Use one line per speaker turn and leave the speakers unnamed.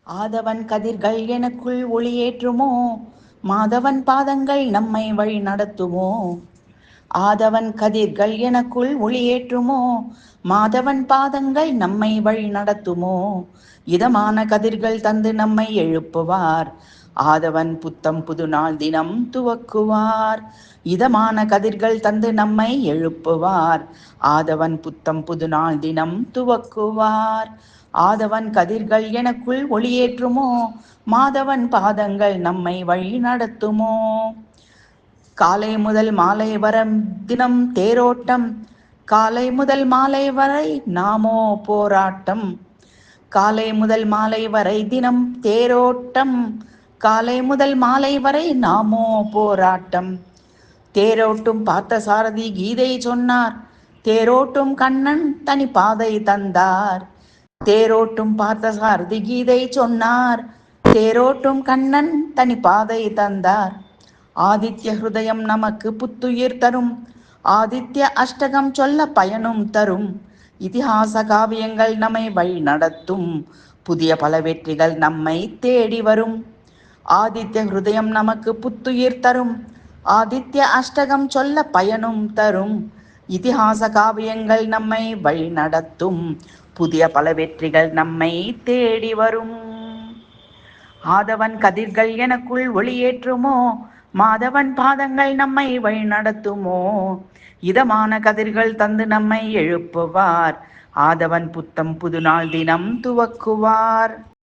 ஆதவன் கதிர்கள் எனக்குள் ஒளியேற்றுமோ, மாதவன் பாதங்கள் நம்மை வழி நடத்துமோ. ஆதவன் கதிர்கள் எனக்குள் ஒளியேற்றுமோ, மாதவன் பாதங்கள் நம்மை வழி நடத்துமோ. இதமான கதிர்கள் தந்து நம்மை எழுப்புவார், ஆதவன் புத்தம் புது நாள் தினம் துவக்குவார். இதமான கதிர்கள் தந்து நம்மை எழுப்புவார், ஆதவன் புத்தம் புது நாள் தினம் துவக்குவார். ஆதவன் கதிர்கள் எனக்குள் ஒளியேற்றுமோ, மாதவன் பாதங்கள் நம்மை வழி நடத்துமோ. காலை முதல் மாலை வரை தினம் தேரோட்டம், காலை முதல் மாலை வரை நாமோ போராட்டம். காலை முதல் மாலை வரை தினம் தேரோட்டம், காலை முதல் மாலை வரை நாமோ போராட்டம். தேரோட்டும் பார்த்த சாரதி கீதை சொன்னார், தேரோட்டும் கண்ணன் தனி பாதை தந்தார். தேரோட்டும் பார்த்த சாரதி கீதை சொன்னார், தேரோட்டும் கண்ணன் தனி பாதை தந்தார். ஆதித்ய ஹிருதயம் நமக்கு புத்துயிர் தரும், ஆதித்ய அஷ்டகம் சொல்ல பயனும் தரும். இதிகாச காவியங்கள் நம்மை வழி நடத்தும், புதிய பல வெற்றிகள் நம்மை தேடி வரும். ஆதித்ய ஹிருதயம் நமக்கு புத்துயிர் தரும், ஆதித்ய அஷ்டகம் சொல்ல பயனும் தரும். இதிகாச காவியங்கள் நம்மை வழி நடத்தும், புதிய பல வெற்றிகள் நம்மை தேடி வரும். ஆதவன் கதிர்கள் எனக்குள் ஒளியேற்றுமோ, மாதவன் பாதங்கள் நம்மை வழி நடத்துமோ. இதமான கதிர்கள் தந்து நம்மை எழுப்புவார், ஆதவன் புத்தம் புது நாள் தினம் துவக்குவார்.